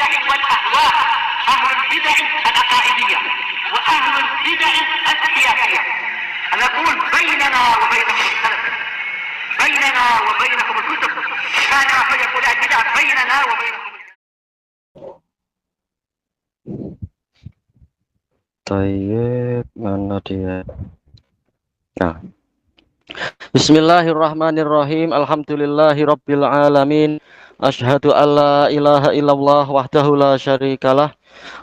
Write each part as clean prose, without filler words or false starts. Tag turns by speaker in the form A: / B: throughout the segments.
A: البدع والأهواء، أهل البدع العقائدية وأهل البدع السياسية. نقول بيننا وبينكم السلف، بيننا وبينكم الكتب، كان فيقول البدع بيننا وبينكم.
B: Tayyib, mana dia? Nah. Bismillahirrahmanirrahim. Alhamdulillahirabbil alamin. Asyhadu alla ilaha illallah wahdahu la syarikalah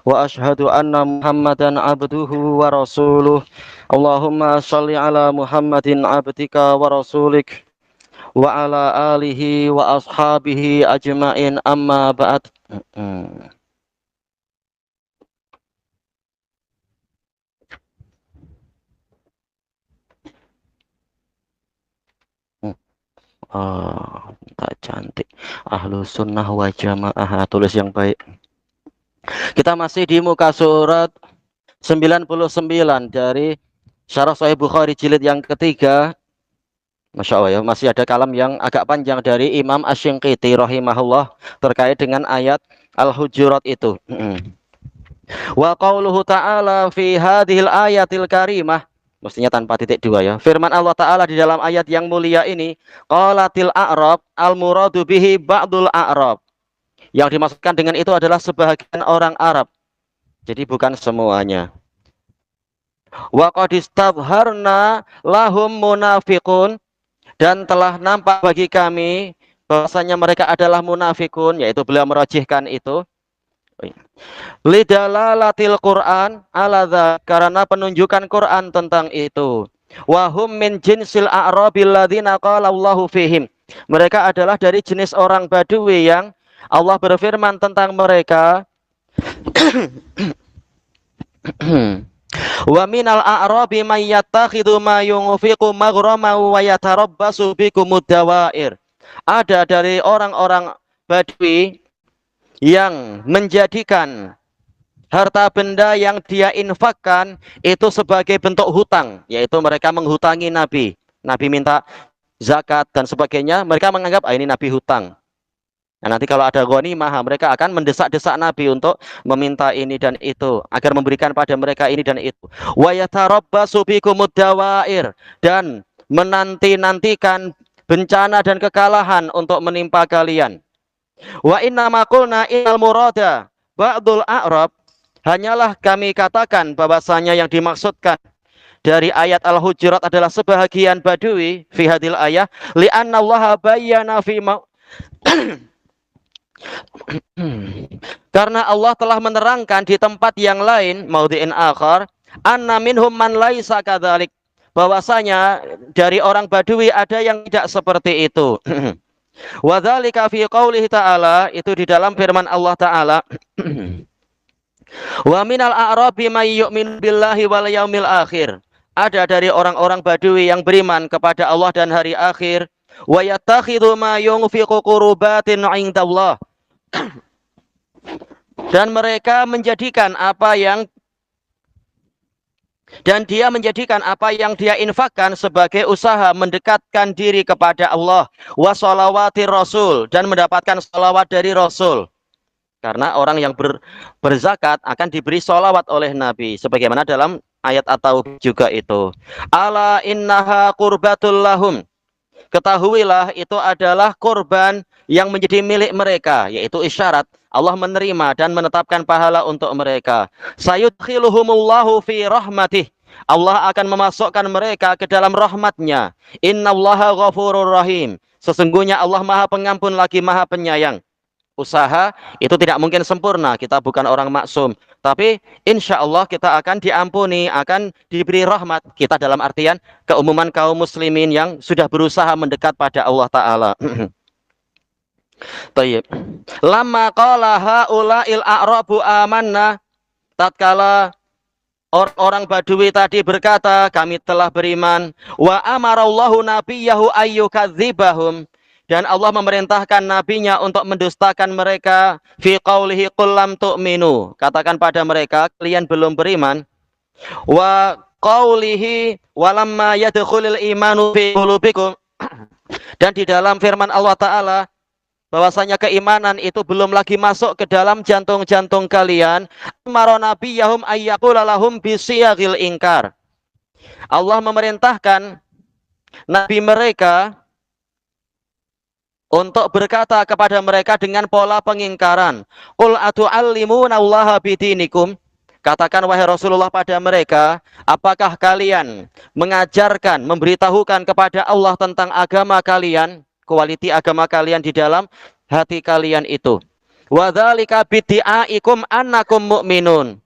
B: wa asyhadu anna Muhammadan abduhu wa rasuluh. Allahumma shalli ala Muhammadin abdika wa rasulik wa ala alihi wa ashabihi ajmain, amma ba'd. Tak cantik. Ahlu sunnah wa jamaah, tulis yang baik. Kita masih di muka surat 99 dari Syarah Sahih Bukhari jilid yang ketiga. Masya Allah ya, masih ada kalam yang agak panjang dari Imam Asy-Shinqiti rahimahullah terkait dengan ayat Al-Hujurat itu. Wa qauluhu ta'ala fi hadhil ayatil karimah, mestinya tanpa titik dua ya. Firman Allah Ta'ala di dalam ayat yang mulia ini, qalatil a'rab al-muradu bihi ba'dul a'rab. Yang dimaksudkan dengan itu adalah sebagian orang Arab. Jadi bukan semuanya. Wa qad istabharna lahum munafiqun, dan telah nampak bagi kami bahwasanya mereka adalah munafikun, yaitu beliau merajihkan itu. Lidalalatil Quran ala dzak, karena penunjukan Quran tentang itu. Wa hum min jinsil a'rabil ladzina qala Allahu fihim. Mereka adalah dari jenis orang Badui yang Allah berfirman tentang mereka. Wa minal a'rabi may yattakhidhu ma yunfiqu maghrama wa yatarabbasu bikumud dawair. Ada dari orang-orang Badui yang menjadikan harta benda yang dia infakkan itu sebagai bentuk hutang, yaitu mereka menghutangi Nabi. Nabi minta zakat dan sebagainya, mereka menganggap ini Nabi hutang. Nah, nanti kalau ada ghanimah, mereka akan mendesak-desak Nabi untuk meminta ini dan itu, agar memberikan pada mereka ini dan itu. Wa yatarabbasu bikumud dawair, dan menanti-nantikan bencana dan kekalahan untuk menimpa kalian. Wa inna ma qulna innal murada ba'dul a'rab, hanyalah kami katakan bahwasanya yang dimaksudkan dari ayat Al-Hujurat adalah sebahagian Badui fi hadil ayah, li'anna Allah bayyana fi karena Allah telah menerangkan di tempat yang lain, maudhi'in akhar, anna minhum man laisa kadzalik, bahwasanya dari orang Badui ada yang tidak seperti itu. Wa dzalika fi qoulihi ta'ala, itu di dalam firman Allah Ta'ala. Wa minal a'rabi may yu'minu billahi wal yaumil akhir. Ada dari orang-orang Badui yang beriman kepada Allah dan hari akhir. Wa yattakhidhu ma yunfiqu qurbatin 'indallah. Dan mereka menjadikan apa yang dia menjadikan apa yang dia infakkan sebagai usaha mendekatkan diri kepada Allah, wa sholawati Rasul, dan mendapatkan sholawat dari Rasul. Karena orang yang berzakat akan diberi sholawat oleh Nabi, sebagaimana dalam ayat At-Taubah juga itu. Ala innaha qurbatul lahum. Ketahuilah itu adalah kurban yang menjadi milik mereka, yaitu isyarat Allah menerima dan menetapkan pahala untuk mereka. Sayudkhiluhumullahu fi rahmatih. Allah akan memasukkan mereka ke dalam rahmatnya. Innallaha ghafurur rahim. Sesungguhnya Allah Maha Pengampun lagi Maha Penyayang. Usaha itu tidak mungkin sempurna, kita bukan orang maksum, tapi insya Allah kita akan diampuni, akan diberi rahmat. Kita dalam artian keumuman kaum muslimin yang sudah berusaha mendekat pada Allah Ta'ala. Tayyib. Lama qala haula'il a'rabu amanna, tatkala orang-orang Badui tadi berkata kami telah beriman, wa amarallahu nabiyahu ayyukadzibahum, dan Allah memerintahkan nabinya untuk mendustakan mereka. Fi qaulihi qul lam tu'minu, katakan pada mereka kalian belum beriman. Wa qaulihi walamma yadkhulul imanu fi qulubikum, dan di dalam firman Allah Ta'ala bahwasanya keimanan itu belum lagi masuk ke dalam jantung-jantung kalian, amara nabiyahum ayyaqula lahum bisiyagil ingkar. Allah memerintahkan nabi mereka untuk berkata kepada mereka dengan pola pengingkaran. Qul atu'allimuna Allaha bidinikum. Katakan wahai Rasulullah pada mereka, apakah kalian mengajarkan, memberitahukan kepada Allah tentang agama kalian, kualiti agama kalian di dalam hati kalian itu. Wa dzalika bid'aikum annakum mu'minun.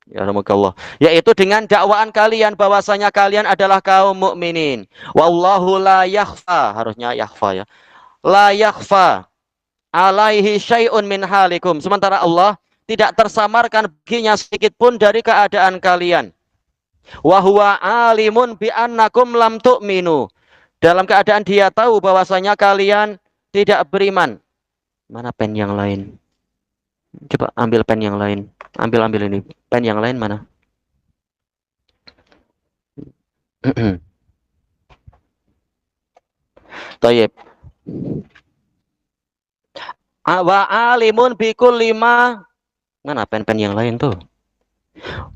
B: Ya Allah. Yaitu dengan dakwaan kalian bahwasanya kalian adalah kaum mukminin. Wallahu la yakhfa, harusnya yakhfa ya. La yakhfa alaihi syai'un min halikum. Sementara Allah tidak tersamarkan baginya sedikit pun dari keadaan kalian. Wa huwa alimun bi annakum lam tu'minu. Dalam keadaan dia tahu bahwasanya kalian tidak beriman. Mana pen yang lain? Coba ambil pen yang lain. Ambil ini. Pen yang lain mana? Tayyib. Wa alimun bikul lima. Mana pen-pen yang lain tuh?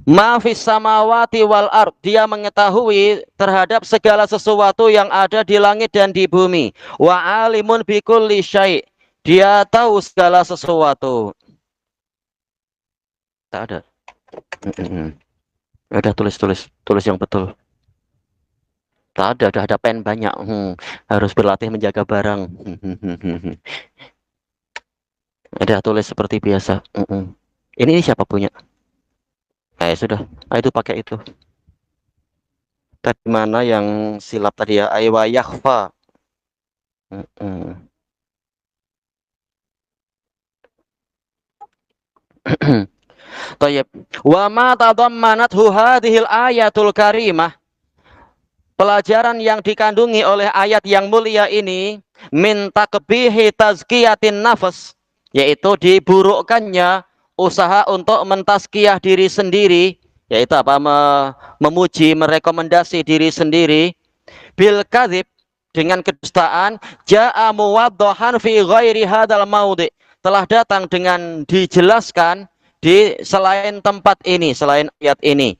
B: Ma fis samawati wal ard. Dia mengetahui terhadap segala sesuatu yang ada di langit dan di bumi. Wa alimun bikulli syai'. Dia tahu segala sesuatu. Tak ada. Ada tulis yang betul. Tak ada, ada pen banyak. Harus berlatih menjaga barang. Ada tulis seperti biasa. Ini siapa punya? Sudah. Itu pakai itu. Tadi mana yang silap tadi ya? Aywa yakhfa. Tayyib. Wa ma tadammanathu hadhil ayatul karimah. Pelajaran yang dikandungi oleh ayat yang mulia ini min takbihi tazkiyatin nafas, yaitu diburukkannya usaha untuk mentazkiyah diri sendiri, yaitu apa? Memuji, merekomendasi diri sendiri. Bil kadzib, dengan kedustaan. Ja'a muwaddahan fi ghairi hadzal maudhi, telah datang dengan dijelaskan di selain tempat ini, selain ayat ini.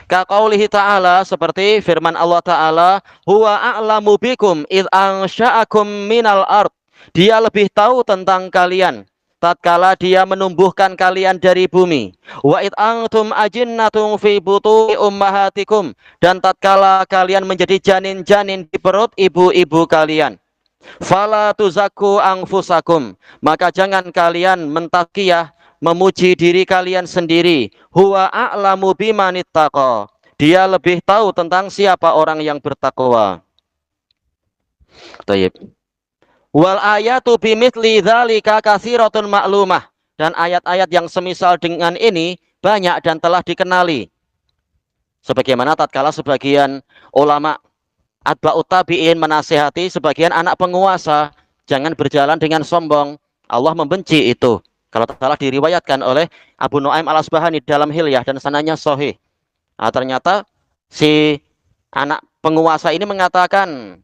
B: Kaqaulihi ta'ala, seperti firman Allah Ta'ala, huwa a'lamu bikum id ansha'akum minal ard. Dia lebih tahu tentang kalian tatkala dia menumbuhkan kalian dari bumi. Wa id antum ajinnatun fi butuni ummahatikum, dan tatkala kalian menjadi janin-janin di perut ibu-ibu kalian. Fala tuzakku anfusakum, maka jangan kalian mentazkiyah, memuji diri kalian sendiri. Huwa a'lamu bimanittaqa. Dia lebih tahu tentang siapa orang yang bertakwa. Tayyib. Wal ayatu bimithli dzalika katsiratun ma'lumah. Dan ayat-ayat yang semisal dengan ini banyak dan telah dikenali. Sebagaimana tatkala sebagian ulama atba'ut tabi'in menasihati sebagian anak penguasa, jangan berjalan dengan sombong. Allah membenci itu. Kalau telah diriwayatkan oleh Abu Nu'aim al-Asbahani dalam Hilyah dan sanadnya sahih. Nah, ternyata si anak penguasa ini mengatakan,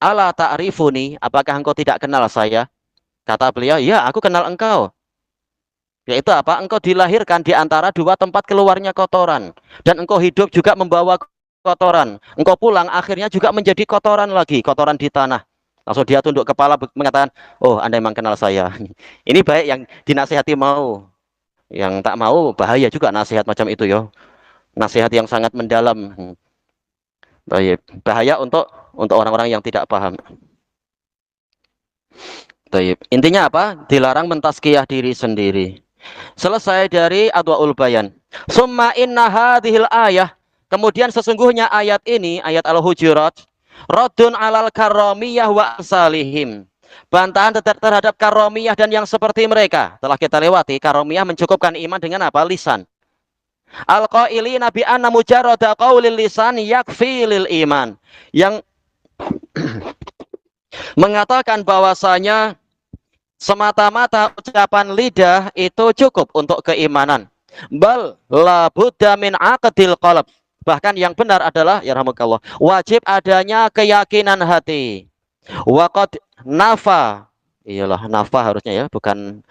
B: ala ta'rifuni, apakah engkau tidak kenal saya? Kata beliau, ya, aku kenal engkau. Yaitu apa? Engkau dilahirkan di antara dua tempat keluarnya kotoran, dan engkau hidup juga membawa kotoran. Engkau pulang akhirnya juga menjadi kotoran lagi, kotoran di tanah. Langsung dia tunduk kepala mengatakan, oh, Anda memang kenal saya. Ini baik yang dinasihati mau. Yang tak mau bahaya juga nasihat macam itu ya. Nasihat yang sangat mendalam. Bahaya untuk orang-orang yang tidak paham. Intinya apa? Dilarang mentazkiyah diri sendiri. Selesai dari Adwaul Bayan. Summa inna hadhil ayah. Kemudian sesungguhnya ayat ini, ayat Al-Hujurat, Raddun alal karomiyah wa salihim. Bantahan terhadap karomiyah dan yang seperti mereka. Telah kita lewati, karomiyah mencukupkan iman dengan apa? Lisan. Al-qailina bi anna mujarrada qaulil lisan yakfi lil iman. Yang mengatakan bahwasanya semata-mata ucapan lidah itu cukup untuk keimanan. Bal la budda min aqdil qalb. Bahkan yang benar adalah, ya rahmukallah, wajib adanya keyakinan hati. Waqad nafa, Iyalah, nafa harusnya ya, bukan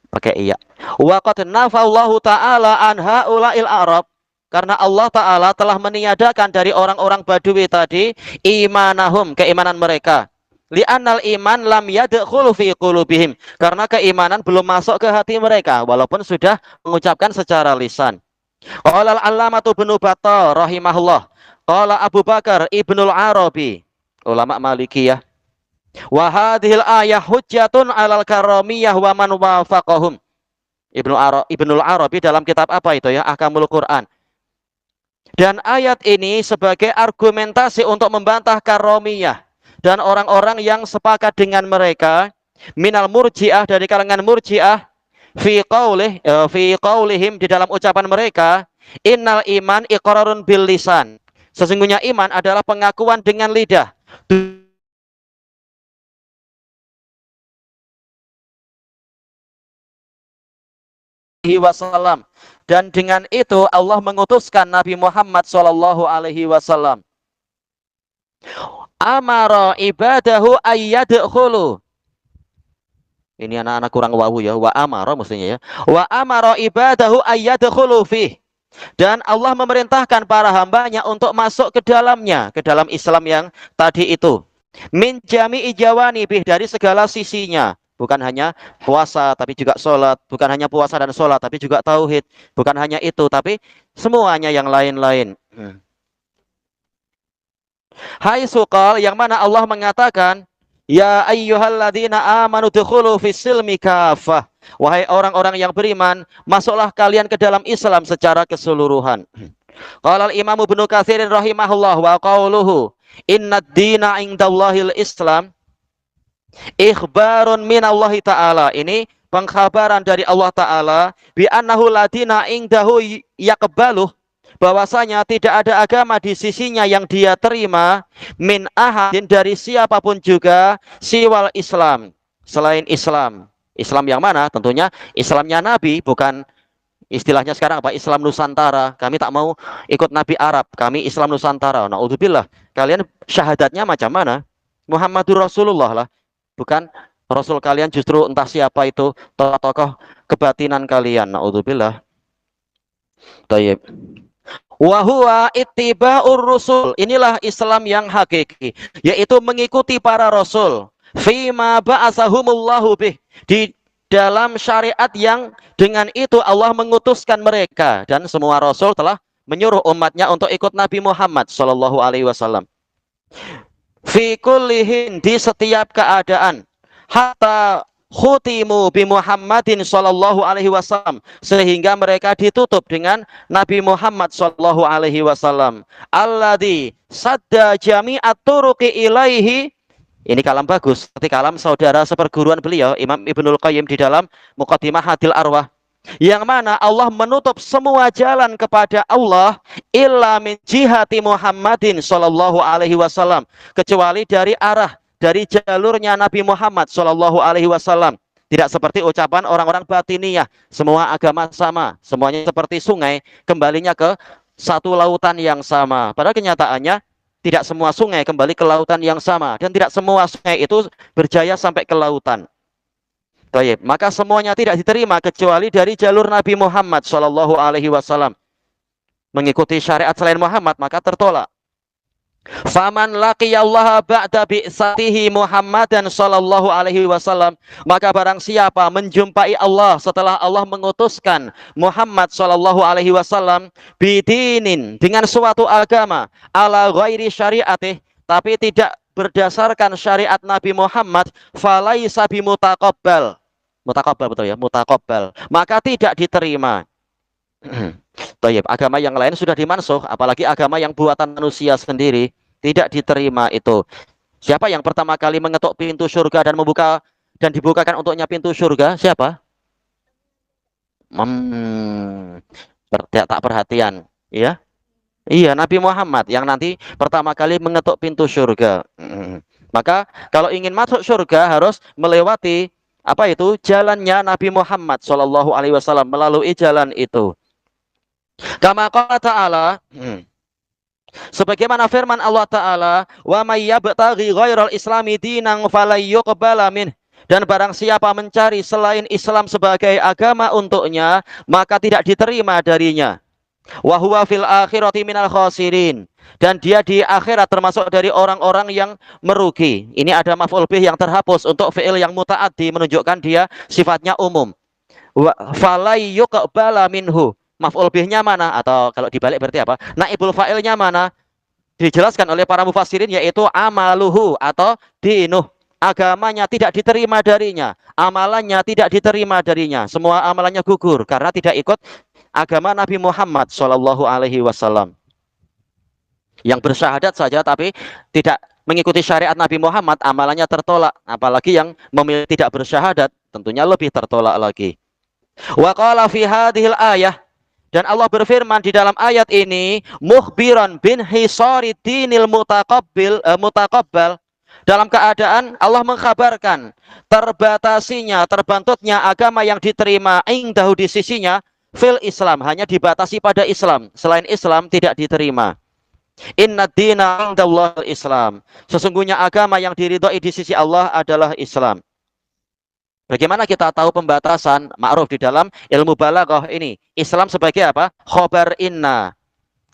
B: pakai iya. Wa qad nafallahu ta'ala an haula'il a'rab. Karena Allah Ta'ala telah meniadakan dari orang-orang Badui tadi imanahum, keimanan mereka. Li'annal iman lam yadkhulu fi qulubihim. Karena keimanan belum masuk ke hati mereka walaupun sudah mengucapkan secara lisan. Qala al-allamatu Ibnu Battal rahimahullah. Qala Abu Bakar Ibnul Arabi, ulama Malikiyah. Wa hadhil ayah hujjatun 'alal karamiyah wa man wafaqahum. Ibnul Arabi dalam kitab apa itu ya? Ahkamul Quran. Dan ayat ini sebagai argumentasi untuk membantah karomiyah dan orang-orang yang sepakat dengan mereka minal murji'ah, dari kalangan murji'ah, fi qaulihim, di dalam ucapan mereka, innal iman iqrarun bil lisan. Sesungguhnya iman adalah pengakuan dengan lidah. Wasallam, dan dengan itu Allah mengutuskan Nabi Muhammad Shallallahu Alaihi Wasallam. Amara ibadahu ayyadkhulu. Ini anak-anak kurang wawu ya. Wa amara mestinya ya. Wa amara ibadahu ayyadkhulu fih. Dan Allah memerintahkan para hambanya untuk masuk ke dalamnya, ke dalam Islam yang tadi itu. Min jami'i jawanibih, dari segala sisinya. Bukan hanya puasa, tapi juga sholat. Bukan hanya puasa dan sholat, tapi juga tauhid. Bukan hanya itu, tapi semuanya yang lain-lain. Hai suqal, yang mana Allah mengatakan, ya ayyuhalladzina amanu dukhulu fis-silmi kafah. Wahai orang-orang yang beriman, masuklah kalian ke dalam Islam secara keseluruhan. Qala al-Imam Ibnu Katsir rahimahullah wa qauluhu innad dina indallahil Islam ikhbarun minallahi ta'ala. Ini pengkhabaran dari Allah Ta'ala bi annahu ladina indahu yaqbaluh, bahwasanya tidak ada agama di sisinya yang dia terima min ahadin, dari siapapun juga, siwal Islam, selain Islam. Islam yang mana? Tentunya Islamnya Nabi, bukan istilahnya sekarang apa, Islam Nusantara. Kami tak mau ikut Nabi Arab, kami Islam Nusantara. Naudzubillah. Kalian syahadatnya macam mana? Muhammadur Rasulullah lah, bukan Rasul kalian justru entah siapa itu, tokoh kebatinan kalian. Naudzubillah. Tayyib. Wa huwa ittiba'ur rusul. Inilah Islam yang hakiki, yaitu mengikuti para rasul. Fima ba'asahumullahu bih, di dalam syariat yang dengan itu Allah mengutuskan mereka, dan semua rasul telah menyuruh umatnya untuk ikut Nabi Muhammad sallallahu alaihi wasallam. Fi kullihin, di setiap keadaan, hatta khutimu bi Muhammadin sallallahu alaihi wasallam, sehingga mereka ditutup dengan Nabi Muhammad sallallahu alaihi wasallam. Alladzi sadda jami'at turuqi ilaihi. Ini kalam bagus, seperti kalam saudara seperguruan beliau Imam Ibnul Qayyim di dalam Muqaddimah Hadil Arwah, yang mana Allah menutup semua jalan kepada Allah illa min jihati Muhammadin sallallahu alaihi wasallam, kecuali dari arah, dari jalurnya Nabi Muhammad sallallahu alaihi wasallam. Tidak seperti ucapan orang-orang batiniyah, semua agama sama, semuanya seperti sungai, kembalinya ke satu lautan yang sama. Padahal kenyataannya tidak semua sungai kembali ke lautan yang sama, dan tidak semua sungai itu berjaya sampai ke lautan. Baik, maka semuanya tidak diterima kecuali dari jalur Nabi Muhammad sallallahu alaihi wasallam. Mengikuti syariat selain Muhammad maka tertolak. Faman laqiyallaha ba'da bi'satihi Muhammadan sallallahu alaihi wasallam, maka barang siapa menjumpai Allah setelah Allah mengutuskan Muhammad sallallahu alaihi wasallam, bidinin, dengan suatu agama, ala ghairi syariatih, tapi tidak berdasarkan syariat Nabi Muhammad, falaisa bimutaqabbal. Mutaqabbal, betul ya, mutaqabbal, maka tidak diterima. Tayyib, agama yang lain sudah dimansuh, apalagi agama yang buatan manusia sendiri, tidak diterima itu. Siapa yang pertama kali mengetuk pintu surga dan membuka dan dibukakan untuknya pintu surga? Siapa? Tak perhatian, ya? Iya, Nabi Muhammad yang nanti pertama kali mengetuk pintu surga. Maka kalau ingin masuk surga harus melewati apa itu? Jalannya Nabi Muhammad sallallahu alaihi wasallam, melalui jalan itu. Kama qala ta'ala, sebagaimana firman Allah Ta'ala, wa may yabtaghi ghairal islami dinan falan yuqbala min, Dan barang siapa mencari selain Islam sebagai agama untuknya, maka tidak diterima darinya. Wa huwa fil akhirati minal khasirin. Dan dia di akhirat termasuk dari orang-orang yang merugi. Ini ada maf'ul bih yang terhapus untuk fi'il yang muta'addi, menunjukkan dia sifatnya umum. Wa falai yuqbala minhu. Maf'ul bihnya mana? Atau kalau dibalik berarti apa? Naibul fa'ilnya mana? Dijelaskan oleh para mufassirin, yaitu amaluhu atau dinuh. Agamanya tidak diterima darinya, amalannya tidak diterima darinya, semua amalannya gugur karena tidak ikut agama Nabi Muhammad Shallallahu Alaihi Wasallam. Yang bersyahadat saja tapi tidak mengikuti syariat Nabi Muhammad, amalannya tertolak. Apalagi yang memilih tidak bersyahadat, tentunya lebih tertolak lagi. Wa qala fi hadhil ayah, dan Allah berfirman di dalam ayat ini, mukhbiran bin hisari dinil mutaqabbal, dalam keadaan Allah mengkhabarkan terbatasinya, terbantutnya agama yang diterima indahu di sisinya, fil Islam, hanya dibatasi pada Islam, selain Islam tidak diterima. Inna dina indallah Islam, sesungguhnya agama yang diridhoi di sisi Allah adalah Islam. Bagaimana kita tahu pembatasan? Ma'ruf di dalam ilmu balaghah ini. Islam sebagai apa? Khobar inna.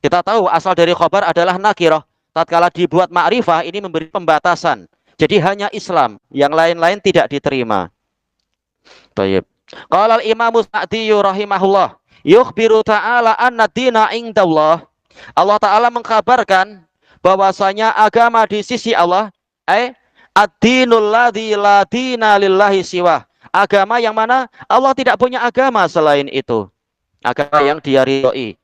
B: Kita tahu asal dari khobar adalah nakirah. Tatkala dibuat ma'rifah ini memberi pembatasan. Jadi hanya Islam, yang lain-lain tidak diterima. Baik. Qala al-Imam Sa'di rahimahullah, yukhbiru ta'ala anna dina indallah. Allah Ta'ala mengkabarkan bahwasanya agama di sisi Allah, ad-dinul ladzi la dina lillahi siwa. Agama yang mana Allah tidak punya agama selain itu. Agama yang dia ridhoi.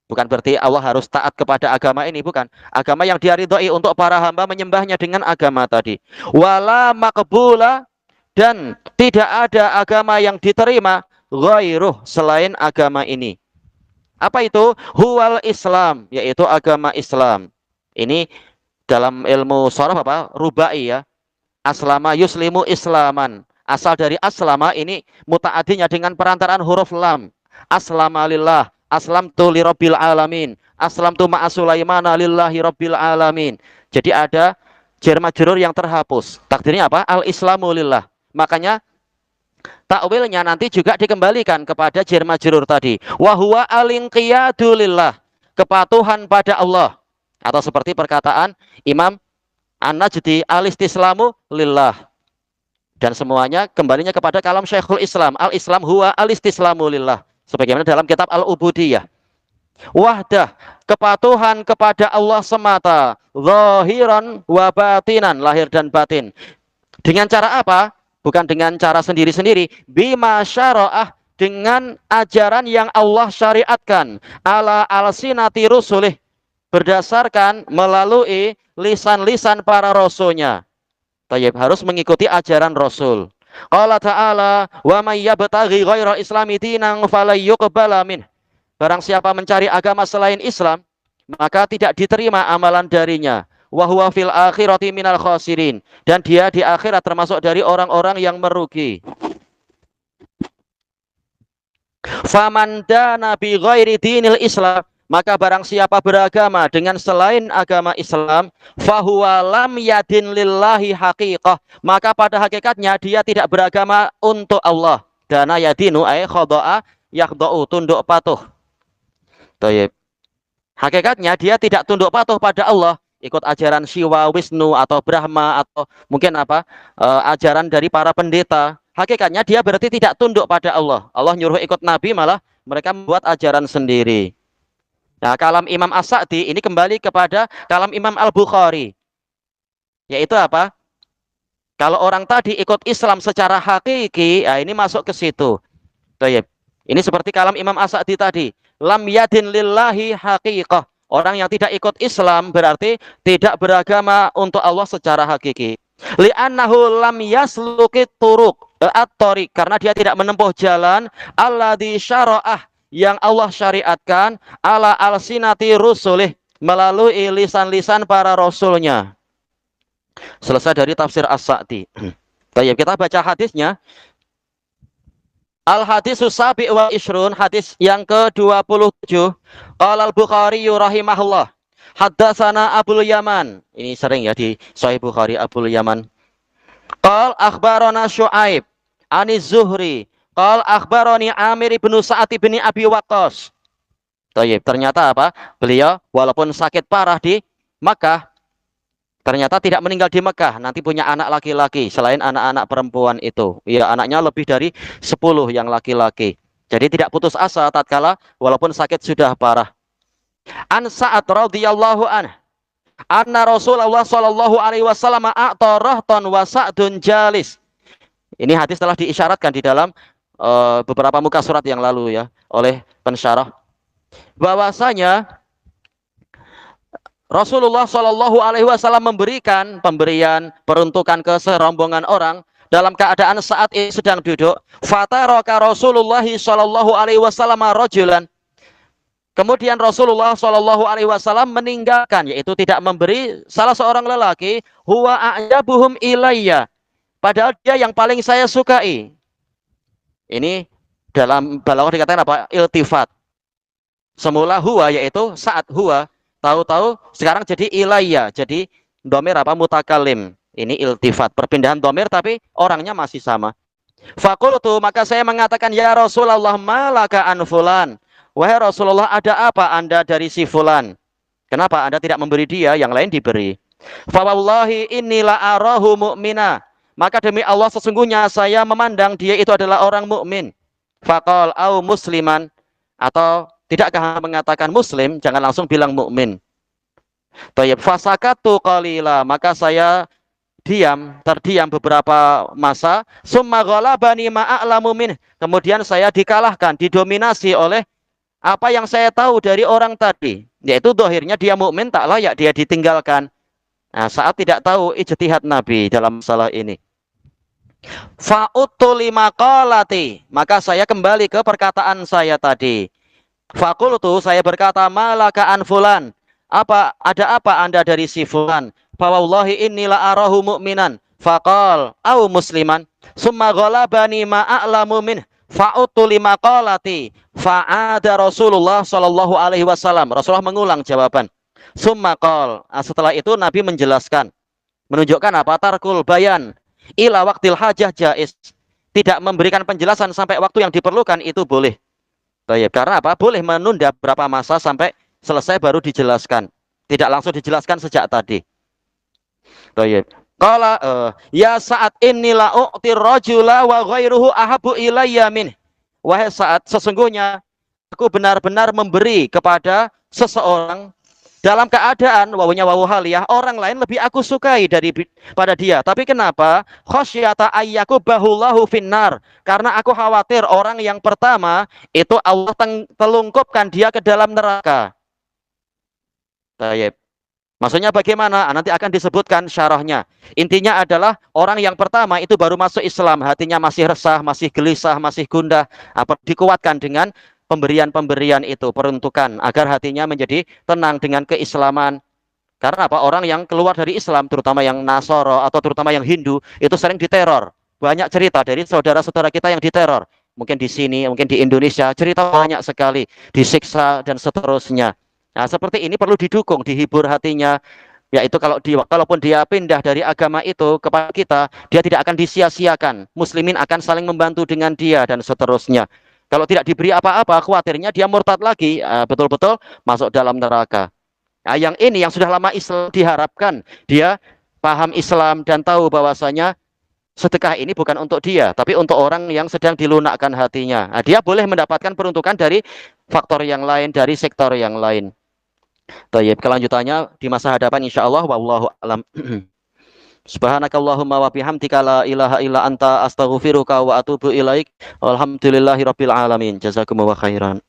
B: Bukan berarti Allah harus taat kepada agama ini, bukan. Agama yang dia ridhoi untuk para hamba menyembahnya dengan agama tadi. Wala maqbula, dan tidak ada agama yang diterima ghairuh, selain agama ini. Apa itu? Huwal Islam, yaitu agama Islam. Ini dalam ilmu sharaf apa? Rubai ya. Aslama yuslimu islaman. Asal dari aslama ini muta'adinya dengan perantaraan huruf lam. Aslama lillah, aslamtu li rabbil alamin, aslamtu ma'a Sulaimana lillahi rabbil alamin. Jadi ada jar majrur yang terhapus. Takdirnya apa? Al-islamu lillah. Makanya takwilnya nanti juga dikembalikan kepada jar majrur tadi. Wa huwa al-inqiyadu lillah, kepatuhan pada Allah. Atau seperti perkataan Imam An-Najdi, al-istislamu lillah. Dan semuanya kembalinya kepada kalam Syekhul Islam. Al-Islam huwa al-istislamu lillah. Sebagaimana dalam kitab Al-Ubudiyah. Wahdah, kepatuhan kepada Allah semata. Zahiran wa batinan, lahir dan batin. Dengan cara apa? Bukan dengan cara sendiri-sendiri. Bima syara'ah, dengan ajaran yang Allah syariatkan. Ala al-sinati rusulih, berdasarkan melalui lisan-lisan para rasulnya. Tayyib, harus mengikuti ajaran Rasul. Qala ta'ala, wa may yabtaghi ghaira islami dinan falay yuqbala min. Barang siapa mencari agama selain Islam, maka tidak diterima amalan darinya. Wa huwa fil akhirati minal khasirin, dan dia di akhirat termasuk dari orang-orang yang merugi. Faman dana bi ghairi dinil Islam, maka barang siapa beragama dengan selain agama Islam, fahuwa lam yadin lillahi haqiqah, maka pada hakikatnya dia tidak beragama untuk Allah. Dana yadinu ay khodo'a yakdo'u, tunduk patuh. Tayyib. Hakikatnya dia tidak tunduk patuh pada Allah, ikut ajaran Siwa, Wisnu atau Brahma, atau mungkin apa ajaran dari para pendeta. Hakikatnya dia berarti tidak tunduk pada Allah. Allah nyuruh ikut Nabi, malah mereka membuat ajaran sendiri. Nah, kalam Imam As-Sa'di ini kembali kepada kalam Imam Al-Bukhari. Yaitu apa? Kalau orang tadi ikut Islam secara hakiki, ya ini masuk ke situ. Tayyib. Ini seperti kalam Imam As-Sa'di tadi. Lam yadin lillahi haqiqah. Orang yang tidak ikut Islam berarti tidak beragama untuk Allah secara hakiki. Li'annahu lam yaslukit turuq at-tariq, karena dia tidak menempuh jalan alladzi syara'ah, yang Allah syariatkan, ala al-sinati rusulih, melalui lisan-lisan para rasulnya. Selesai dari tafsir As-Sa'di. Baik, kita baca hadisnya. Al-hadisus sabi' wa ishrun, hadis yang ke-27. Qala al-Bukhari rahimahullah, haddatsana Abul Yaman. Ini sering ya di Sahih Bukhari, Abul Yaman. Qal akhbarana Syu'aib ani Zuhri. Qal akhbarani Amir bin Sa'ad bin Abi Waqqas. Tayyib, ternyata apa? Beliau walaupun sakit parah di Makkah, ternyata tidak meninggal di Mekah. Nanti punya anak laki-laki selain anak-anak perempuan itu. Ya, anaknya lebih dari 10 yang laki-laki. Jadi tidak putus asa tatkala walaupun sakit sudah parah. An Sa'ad radhiyallahu anhu anna Rasulullah sallallahu alaihi wasallam a'ta rahtan wa Sa'dun jalis. Ini hadis telah diisyaratkan di dalam beberapa muka surat yang lalu ya oleh pensyarah, bahwasanya Rasulullah Shallallahu Alaihi Wasallam memberikan pemberian peruntukan ke serombongan orang dalam keadaan saat ini sedang duduk. Fataraka Rasulullah Shallallahu Alaihi Wasallam rajulan. Kemudian Rasulullah Shallallahu Alaihi Wasallam meninggalkan, yaitu tidak memberi salah seorang lelaki. Huwa a'jabuhum ilayya. Padahal dia yang paling saya sukai. Ini dalam balaghah dikatakan apa? Iltifat. Semula huwa yaitu saat huwa. Tahu-tahu sekarang jadi ilayya, jadi domir apa mutakalim. Ini iltifat, perpindahan domir tapi orangnya masih sama. Fakultu, maka saya mengatakan, ya Rasulullah, malaka an fulan. Wahai Rasulullah, ada apa anda dari si fulan? Kenapa anda tidak memberi dia, yang lain diberi? Fawallahi inilah arahu mu'mina. Maka demi Allah sesungguhnya saya memandang dia itu adalah orang mukmin. Faqal au musliman, atau tidakkah mengatakan muslim, jangan langsung bilang mukmin. Tayyib, fasakatu qalila, maka saya terdiam beberapa masa. Summa ghalabani ma a'lamu min, kemudian saya dikalahkan, didominasi oleh apa yang saya tahu dari orang tadi, yaitu zahirnya dia mukmin, tak layak dia ditinggalkan. Nah, saat tidak tahu ijtihad Nabi dalam masalah ini. Fa'utu lima qalati, maka saya kembali ke perkataan saya tadi. Fakultu, saya berkata, malaka an fulan, ada apa anda dari si fulan? Fawallahi inilah arahu mu'minan. Faqal au musliman. Summa ghalabani ma a'lamu min. Fa'utu lima qalati. Fa'ada Rasulullah sallallahu alaihi wasallam. Rasulullah mengulang jawaban. Summa qal. Setelah itu Nabi menjelaskan, menunjukkan apa? Tarkul bayan ila waqtil hajah jaiz. Tidak memberikan penjelasan sampai waktu yang diperlukan itu boleh. Tayyib, karena apa? Boleh menunda berapa masa sampai selesai baru dijelaskan. Tidak langsung dijelaskan sejak tadi. Tayyib. Qala ya saat inilah u'tir rajula wa ghairuhu ahabu ilayya min. Wahai saat, sesungguhnya aku benar-benar memberi kepada seseorang dalam keadaan wawunya wawu haliyah, orang lain lebih aku sukai daripada dia. Tapi kenapa? Khasyata ayyakubahullahu finnar. Karena aku khawatir orang yang pertama itu Allah telungkupkan dia ke dalam neraka. Tayyib. Maksudnya bagaimana? Nanti akan disebutkan syarahnya. Intinya adalah orang yang pertama itu baru masuk Islam, hatinya masih resah, masih gelisah, masih gundah. Apa dikuatkan dengan pemberian-pemberian itu, peruntukan agar hatinya menjadi tenang dengan keislaman. Karena apa? Orang yang keluar dari Islam, terutama yang Nasoro atau terutama yang Hindu, itu sering diteror. Banyak cerita dari saudara-saudara kita yang diteror. Mungkin di sini, mungkin di Indonesia, cerita banyak sekali, disiksa dan seterusnya. Nah, seperti ini perlu didukung, dihibur hatinya. Yaitu kalaupun dia pindah dari agama itu kepada kita, dia tidak akan disia-siakan. Muslimin akan saling membantu dengan dia dan seterusnya. Kalau tidak diberi apa-apa, khawatirnya dia murtad lagi, betul-betul masuk dalam neraka. Nah, yang ini yang sudah lama Islam, diharapkan dia paham Islam dan tahu bahwasanya sedekah ini bukan untuk dia, tapi untuk orang yang sedang dilunakkan hatinya. Nah, dia boleh mendapatkan peruntukan dari faktor yang lain, dari sektor yang lain. Tayyib, kelanjutannya di masa hadapan insyaallah, wallahu alam. Subhanakallahumma wa bihamdika la ilaha illa anta astaghfiruka wa atubu ilaik. Walhamdulillahirabbil alamin. Jazakumullahu khairan.